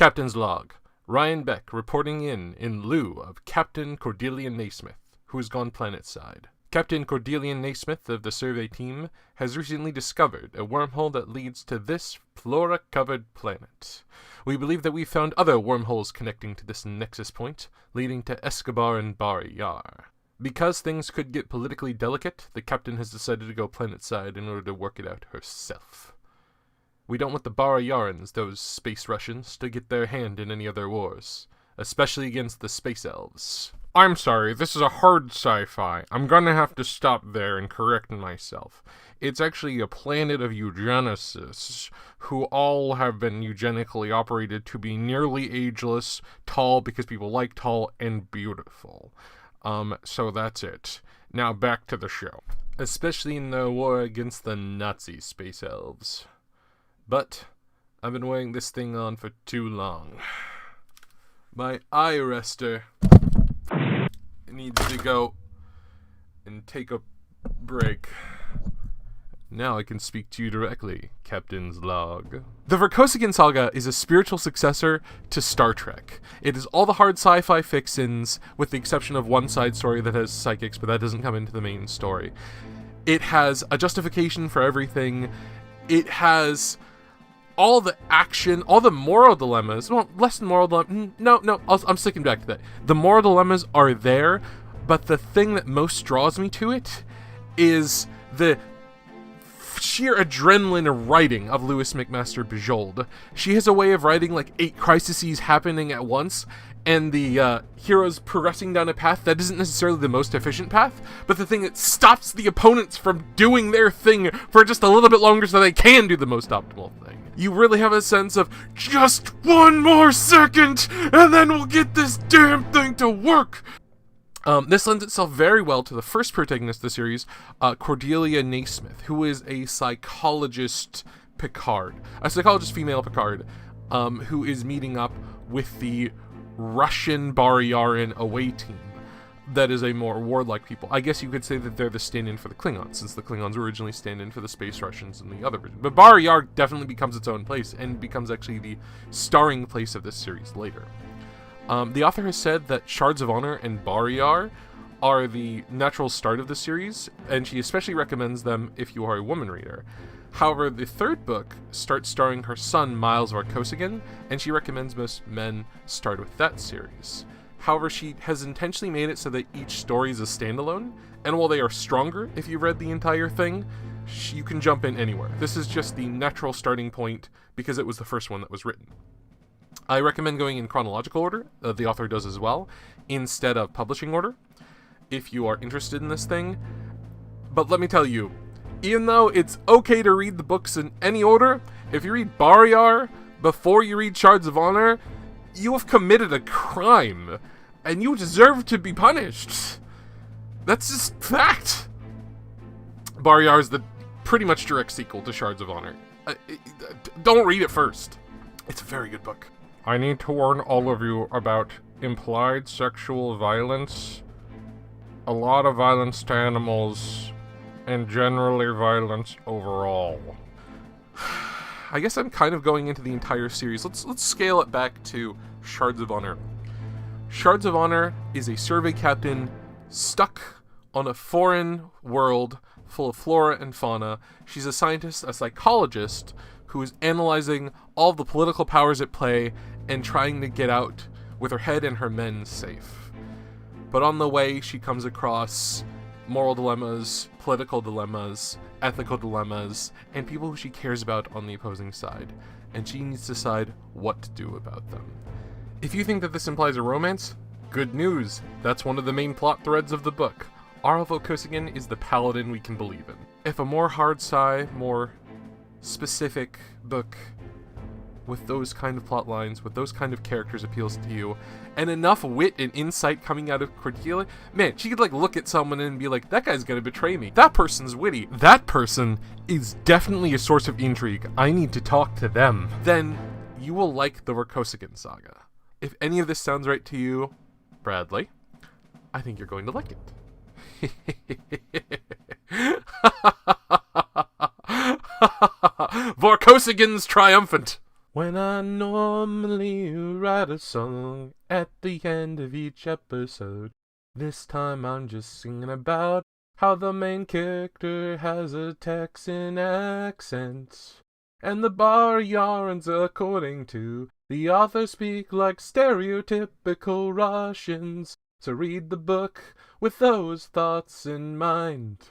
Captain's Log. Ryan Beck reporting in lieu of Captain Cordelia Naismith, who has gone planetside. Captain Cordelia Naismith of the survey team has recently discovered a wormhole that leads to this flora-covered planet. We believe that we've found other wormholes connecting to this nexus point, leading to Escobar and Bar Yar. Because things could get politically delicate, the captain has decided to go planetside in order to work it out herself. We don't want the Bar Yarans, those space Russians, to get their hand in any other wars, especially against the space elves. I'm sorry, this is a hard sci-fi. I'm gonna have to stop there and correct myself. It's actually a planet of eugenicists, who all have been eugenically operated to be nearly ageless, tall because people like tall, and beautiful. So that's it. Now back to the show. Especially in the war against the Nazi space elves. But I've been wearing this thing on for too long. My eye rester needs to go and take a break. Now I can speak to you directly, Captain's Log. The Vorkosigan Saga is a spiritual successor to Star Trek. It is all the hard sci-fi fixins, with the exception of one side story that has psychics, but that doesn't come into the main story. It has a justification for everything. It has all the action, all the moral dilemmas. Well, less than moral dilemmas. No, I'm sticking back to that. The moral dilemmas are there, but the thing that most draws me to it is the sheer adrenaline writing of Lois McMaster Bujold. She has a way of writing like 8 crises happening at once, and the heroes progressing down a path that isn't necessarily the most efficient path, but the thing that stops the opponents from doing their thing for just a little bit longer so they can do the most optimal thing. You really have a sense of, just one more second, and then we'll get this damn thing to work! This lends itself very well to the first protagonist of the series, Cordelia Naismith, who is a psychologist Picard. A psychologist female Picard, who is meeting up with the Russian Bar Yaran away team that is a more warlike people. I guess you could say that they're the stand-in for the Klingons, since the Klingons originally stand-in for the space Russians in the other version. But Bar Yar definitely becomes its own place, and becomes actually the starring place of this series later. The author has said that Shards of Honor and Bar Yar are the natural start of the series, and she especially recommends them if you are a woman reader. However, the third book starts starring her son, Miles Vorkosigan, and she recommends most men start with that series. However, she has intentionally made it so that each story is a standalone, and while they are stronger if you read the entire thing, you can jump in anywhere. This is just the natural starting point because it was the first one that was written. I recommend going in chronological order, the author does as well, instead of publishing order, if you are interested in this thing. But let me tell you, even though it's okay to read the books in any order, if you read Bar Yar before you read Shards of Honor, you have committed a crime, and you deserve to be punished. That's just fact. Bar Yar is the pretty much direct sequel to Shards of Honor. Don't read it first. It's a very good book. I need to warn all of you about implied sexual violence, a lot of violence to animals, and generally violence overall. I guess I'm kind of going into the entire series. Let's scale it back to Shards of Honor. Shards of Honor is a survey captain stuck on a foreign world full of flora and fauna. She's a scientist, a psychologist, who is analyzing all the political powers at play and trying to get out with her head and her men safe. But on the way, she comes across moral dilemmas, political dilemmas, ethical dilemmas, and people who she cares about on the opposing side, and she needs to decide what to do about them. If you think that this implies a romance, good news! That's one of the main plot threads of the book. R.L. Vorkosigan is the paladin we can believe in. If a more hard sci, more specific book with those kind of plot lines, with those kind of characters appeals to you, and enough wit and insight coming out of Cordelia, man, she could like look at someone and be like, that guy's gonna betray me. That person's witty. That person is definitely a source of intrigue. I need to talk to them. Then you will like the Vorkosigan Saga. If any of this sounds right to you, Bradley, I think you're going to like it. Vorkosigan's triumphant. When I normally write a song at the end of each episode, this time I'm just singing about how the main character has a Texan accent, and the bar yarns according to the author speak like stereotypical Russians. So read the book with those thoughts in mind.